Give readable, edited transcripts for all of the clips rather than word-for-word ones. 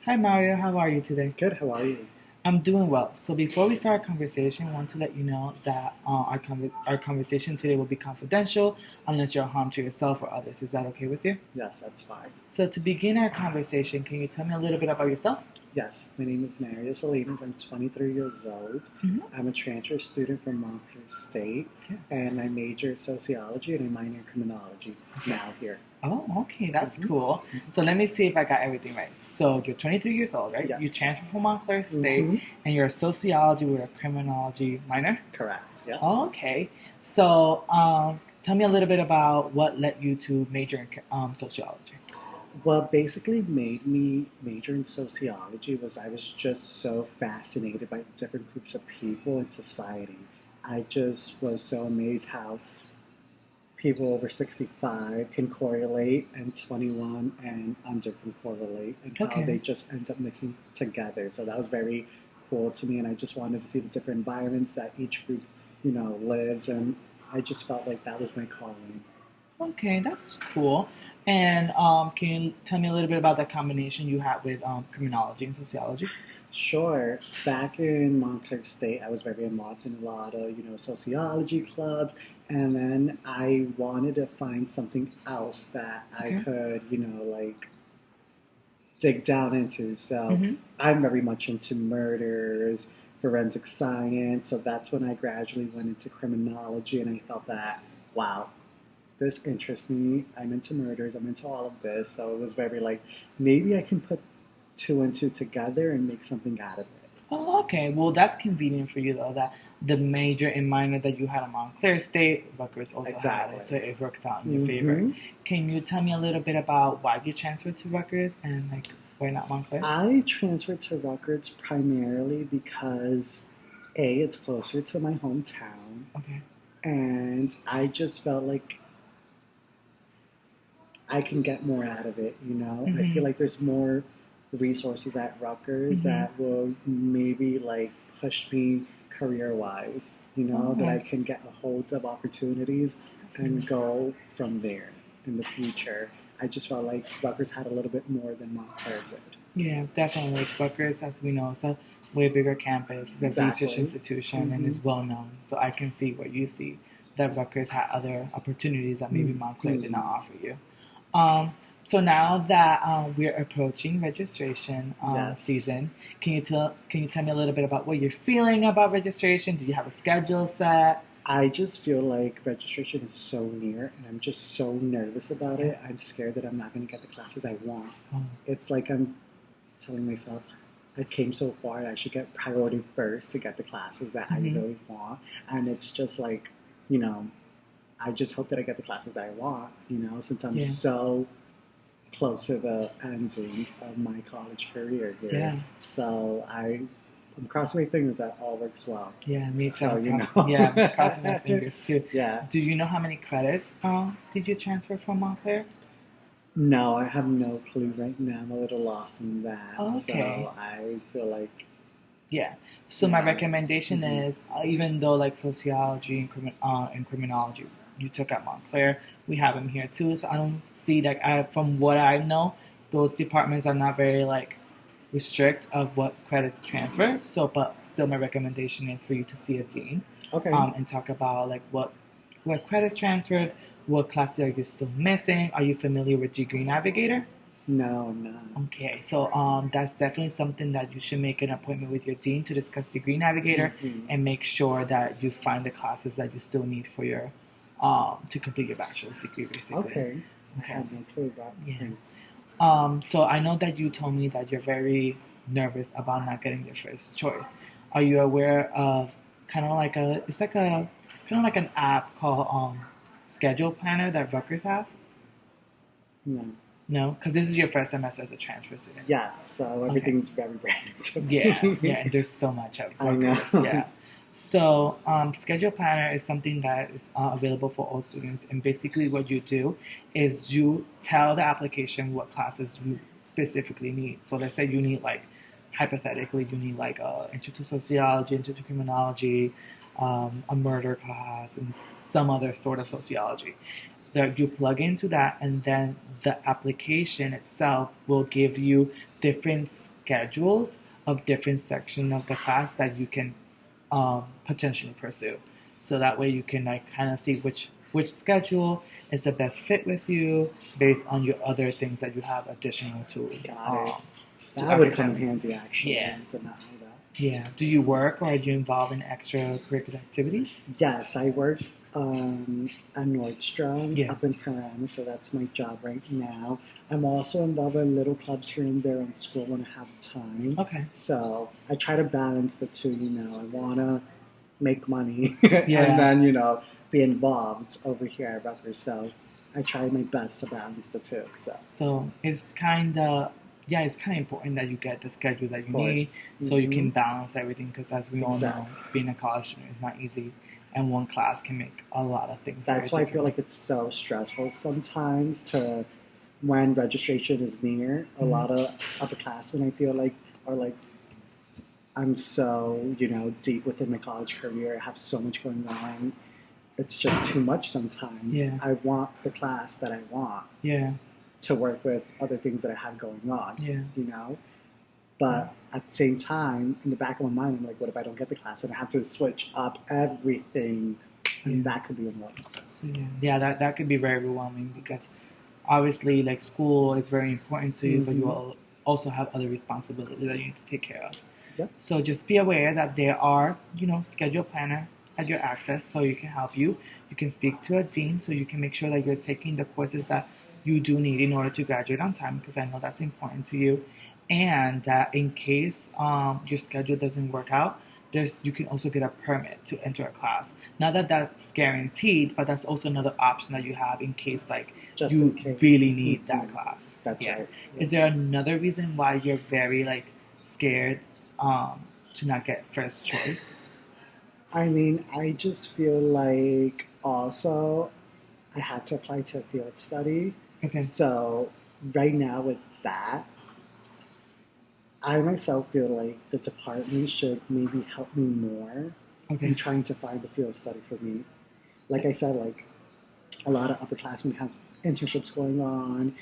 Hi Mario, how are you today? Good, how are you? I'm doing well. So before we start our conversation, I want to let you know that our conversation today will be confidential unless you're harm to yourself or others. Is that okay with you? Yes, that's fine. So to begin our conversation, can you tell me a little bit about yourself? Yes, my name is Mario Salinas. I'm 23 years old. Mm-hmm. I'm a transfer student from Montclair State, Yeah. and I major in sociology and I minor in criminology now here. Oh, okay, that's Mhm. cool. So let me see if I got everything right. So you're 23 years old, right? You Yes. transferred from Montclair State, hmm and you're a sociology with a criminology minor. Correct. Yeah. Oh, okay. So tell me a little bit about what led you to major in sociology. What basically made me major in sociology was I was just so fascinated by different groups of people in society. I just was so amazed how people over 65 can correlate and 21 and under can correlate and how they Okay. just end up mixing together. So that was very cool to me, and I just wanted to see the different environments that each group, lives, and I just felt like that was my calling. Okay, that's cool. And can you tell me a little bit about that combination you had with criminology and sociology? Sure. Back in Montclair State, I was very involved in a lot of, sociology clubs. And then I wanted to find something else that I Okay. could, like dig down into. So Mm-hmm. I'm very much into murders, forensic science. So that's when I gradually went into criminology, and I felt that, wow, this interests me. I'm into murders. I'm into all of this. So it was very like, maybe I can put two and two together and make something out of it. Oh, okay. Well, that's convenient for you though. That the major and minor that you had at Montclair State, Rutgers also had it, Exactly. so it works out in your favor. hmm Can you tell me a little bit about why you transferred to Rutgers and like why not Montclair? I transferred to Rutgers primarily because A, it's closer to my hometown, Okay. and I just felt like I can get more out of it. I feel Mm-hmm. like there's more resources at Rutgers Mm-hmm. that will maybe like push me career wise. That I Oh, can get a hold of opportunities and definitely. go from there in the future. I just felt like Rutgers had a little bit more than Montclair did. Yeah, definitely. Like Rutgers, as we know, is a way bigger campus. It's a research Exactly. institution and hmm is well known. So I can see what you see that Rutgers had other opportunities that maybe Montclair did not hmm offer you. Um, so now that we're approaching registration Yes. season, can you tell me a little bit about what you're feeling about registration? Do you have a schedule set? I just feel like registration is so near, and I'm just so nervous about Yeah. it. I'm scared that I'm not going to get the classes I want. Oh, It's like I'm telling myself I came so far and I should get priority first to get the classes that I mm-hmm. really want. And it's just like, you know, I just hope that I get the classes that I want, since I'm Yeah. so close to the ending of my college career here. Yeah. So I'm crossing my fingers that all works well. Yeah, me too. So, Yeah, I'm crossing my fingers too. yeah. Do you know how many credits did you transfer from Montclair? No, I have no clue right now. I'm a little lost in that. Okay. So I feel like, Yeah. So my yeah. recommendation hmm is, even though like sociology and criminology you took at Montclair, we have them here too. So I don't see like from what I know, those departments are not very like restrict of what credits transfer. So, but still, my recommendation is for you to see a dean, Okay. and talk about like what credits transferred, what classes are you still missing. Are you familiar with Degree Navigator? No, I'm not. Okay, so that's definitely something that you should make an appointment with your dean to discuss Degree Navigator hmm and make sure that you find the classes that you still need for your to complete your bachelor's degree, basically. Okay. I Okay. had no clue about Yeah. things. So I know that you told me that you're very nervous about not getting your first choice. Are you aware of it's like a kind of like an app called Schedule Planner that Rutgers has? No. No, because this is your first semester as a transfer student. Yes, so Okay. everything's very brand new to Yeah, yeah, me. and there's so much of I know. Rutgers. Yeah. So, Schedule Planner is something that is available for all students, and basically, what you do is you tell the application what classes you specifically need. So, let's say you need like, hypothetically, you need like intro to sociology, intro to criminology, a murder class, and some other sort of sociology. That you plug into that, and then the application itself will give you different schedules of different sections of the class that you can potentially pursue. So that way you can like kind of see which schedule is the best fit with you based on your other things that you have additional Got it. to That would come in academics. handy, actually. Yeah, I did not know that. yeah. Do you work or are you involved in extracurricular activities? Yes, I work at Nordstrom Yeah. up in Paran, so that's my job right now. I'm also involved in little clubs here and there in school when I have time. Okay. So I try to balance the two. I want to make money and Yeah. then, be involved over here at Rutgers. So I try my best to balance the two. So, of So it's kind of yeah, it's kind of important that you get the schedule that you need course. so you can balance everything. Because as we all know, Exactly. being a college student is not easy, and one class can make a lot of things very That's why I feel difficult. like it's so stressful sometimes to when registration is near. A Mhm. lot of upperclassmen I feel like are like, I'm so, deep within my college career. I have so much going on. It's just too much sometimes. Yeah, I want the class that I want yeah, to work with other things that I have going on, yeah, you know? yeah. But at the same time, in the back of my mind, I'm like, what if I don't get the class and I have to switch up everything? Yeah. And that could be annoying. So, So yeah, that could be very overwhelming because obviously like school is very important to you, but you mm-hmm. will also have other responsibilities that you need to take care of. Yep. So just be aware that there are, schedule planner at your access so you can help you. You can speak to a dean so you can make sure that you're taking the courses that you do need in order to graduate on time because I know that's important to you. And that in case your schedule doesn't work out, you can also get a permit to enter a class. Not that that's guaranteed, but that's also another option that you have in case like Just you in case. really need Mm-hmm. that class. That's Yeah. right. Is there another reason why you're very like scared to not get first choice? I mean, I just feel like also I had to apply to a field study. Okay. So right now with that, I myself feel like the department should maybe help me more Okay. in trying to find a field study for me. Like I said, like a lot of upperclassmen have internships going on,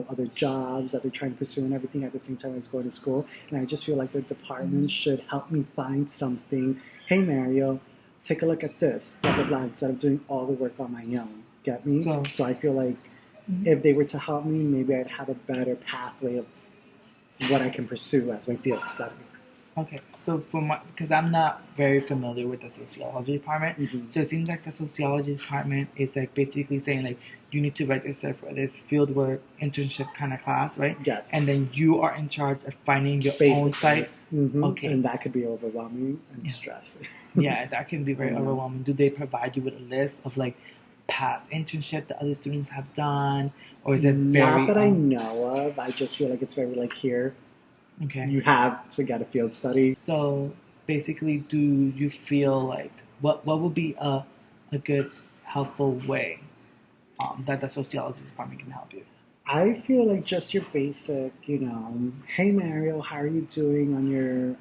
other jobs that they're trying to pursue and everything at the same time as going to school. And I just feel like the department should help me find something. Hey, Mario, take a look at this, blah, blah, blah, instead of doing all the work on my own. Get me? So I feel like if they were to help me, maybe I'd have a better pathway of what I can pursue as my field study. Okay, so because I'm not very familiar with the sociology department, Mm-hmm. so it seems like the sociology department is like basically saying like you need to register for this fieldwork internship kind of class, right? Yes. And then you are in charge of finding your own site. Mm-hmm. Okay. And that could be overwhelming and Yeah. stressing. Yeah, that can be very Yeah. overwhelming. Do they provide you with a list of like past internship that other students have done, or is it very? Not that I know of. I just feel like it's very like here. Okay. You have to get a field study. So basically, do you feel like what would be a good helpful way that the sociology department can help you? I feel like just your basic, hey Mario, how are you doing on your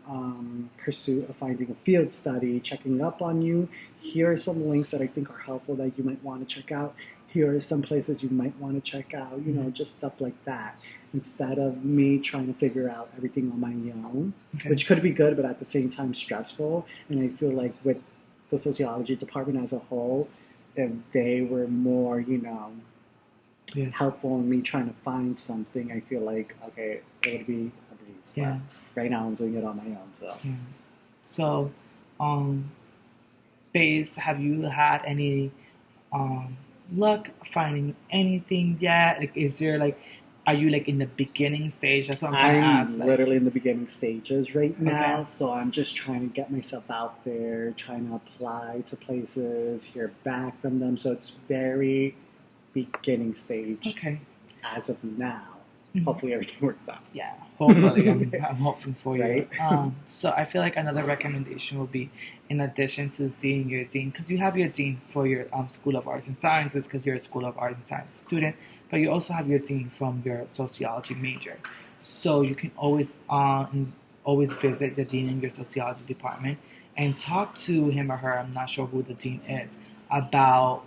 pursuit of finding a field study, checking up on you. Here are some links that I think are helpful that you might want to check out. Here are some places you might want to check out, just stuff like that. Instead of me trying to figure out everything on my own, Okay. which could be good, but at the same time stressful. And I feel like with the sociology department as a whole, if they were more, Yes. helpful in me trying to find something, I feel like, okay, it would be a breeze. Yeah. But right now I'm doing it on my own. So Yeah. So, base, have you had any um luck finding anything yet? Like, is there like, are you like in the beginning stage? That's what I'm trying to ask. I'm Like, literally in the beginning stages right now. Okay. So I'm just trying to get myself out there, trying to apply to places, hear back from them. So it's very beginning stage okay. as of now. Mhm. Hopefully everything works out. Yeah, hopefully. I'm hoping for you. Right? So I feel like another recommendation would be, in addition to seeing your dean, because you have your dean for your School of Arts and Sciences, because you're a School of Arts and Science student, but you also have your dean from your sociology major. So you can always visit the dean in your sociology department and talk to him or her. I'm not sure who the dean is about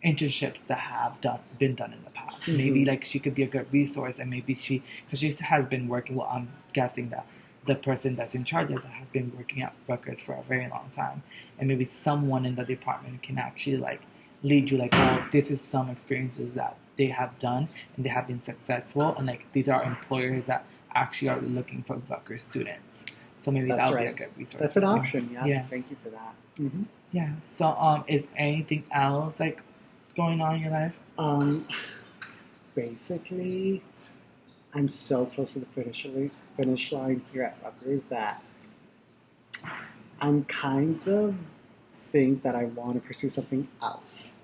internships that have been done in the past. Mm-hmm. Maybe like she could be a good resource, and maybe because she has been working with guessing that the person that's in charge of that has been working at Rutgers for a very long time, and maybe someone in the department can actually like lead you like, oh, this is some experiences that they have done and they have been successful, and like these are employers that actually are looking for Rutgers students. So maybe That's that would be a right. good resource That's for an you. option. Yeah. Yeah. Thank you for that. Hmm. Yeah. So is anything else like going on in your life? Um, Basically, I'm so close to the finish line here at Rutgers that I'm kind of think that I want to pursue something else.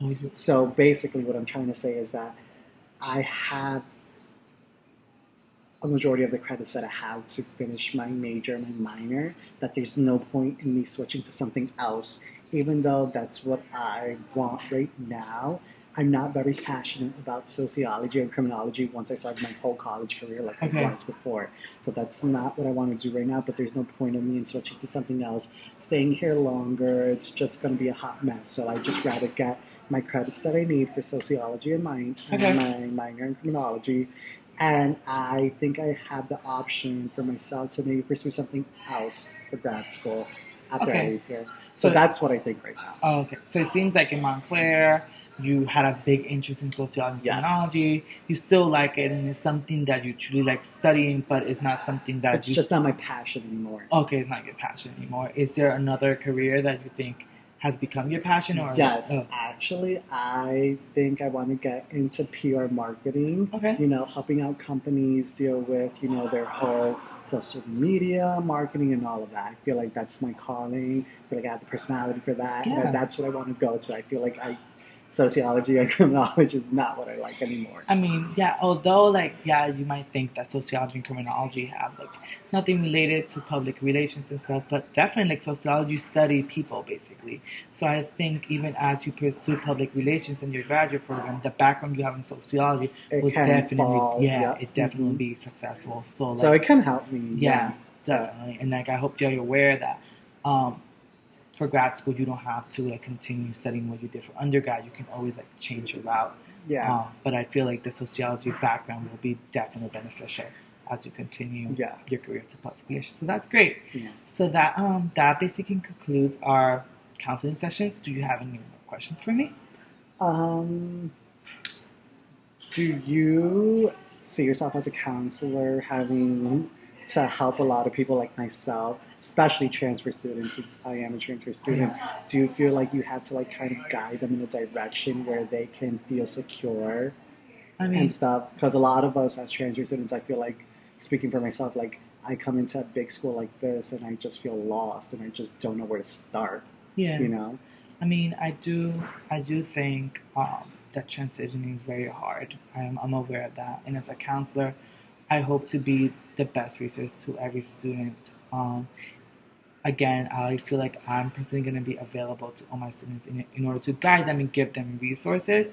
Oh, So basically, what I'm trying to say is that I have a majority of the credits that I have to finish my major and my minor, that there's no point in me switching to something else, even though that's what I want right now. I'm not very passionate about sociology and criminology once I started my whole college career like Okay. I was before. So that's not what I want to do right now, but there's no point in me in switching to something else. Staying here longer, it's just going to be a hot mess. So I just rather get my credits that I need for sociology and Okay. my minor in criminology, and I think I have the option for myself to maybe pursue something else for grad school after I Okay. leave here. So that's what I think right now. Oh, okay. So it seems like in Montclair, you had a big interest in sociology and Yes. criminology. You still like it, and it's something that you truly like studying, but it's not something that It's just not my passion anymore. Okay, it's not your passion anymore. Is there another career that you think has become your passion? Or Yes, oh, actually, I think I want to get into PR marketing. Okay. You know, helping out companies deal with, you know, their whole social media marketing and all of that. I feel like that's my calling. I feel like I have the personality for that. Yeah. And that's what I want to go to. I feel like sociology and criminology is not what I like anymore. I mean, yeah, although, like, yeah, you might think that sociology and criminology have, like, nothing related to public relations and stuff, but definitely, like, sociology study people, basically. So I think even as you pursue public relations in your graduate program, the background you have in sociology It will can definitely, fall, yeah, yep. it definitely Mhm. be successful. So, So like, it can help me. yeah, But definitely. And, like, I hope you're aware that, for grad school, you don't have to like continue studying what you did for undergrad. You can always like change your route. yeah. But I feel like the sociology background will be definitely beneficial as you continue Yeah. your career to public relations. So that's great. Yeah. So that basically concludes our counseling sessions. Do you have any more questions for me? Do you see yourself as a counselor having to help a lot of people like myself, especially transfer students, since I am a transfer student? Do you feel like you have to like kind of guide them in a direction where they can feel secure and stuff? Because a lot of us as transfer students, I feel like, speaking for myself, like I come into a big school like this and I just feel lost and I just don't know where to start. Yeah. You know? I mean, I do think that transitioning is very hard. I'm aware of that. And as a counselor, I hope to be the best resource to every student. Again, I feel like I'm personally going to be available to all my students in order to guide them and give them resources.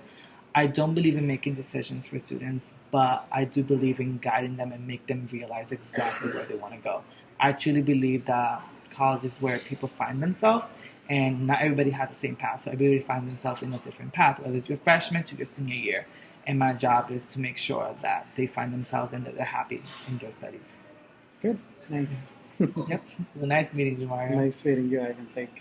I don't believe in making decisions for students, but I do believe in guiding them and make them realize exactly where they want to go. I truly believe that college is where people find themselves, and not everybody has the same path. So everybody finds themselves in a different path, whether it's your freshman to your senior year. And my job is to make sure that they find themselves and that they're happy in their studies. Good. Nice. Yep. Well, nice meeting you, Mario. Nice meeting you, Ivan. Thank you.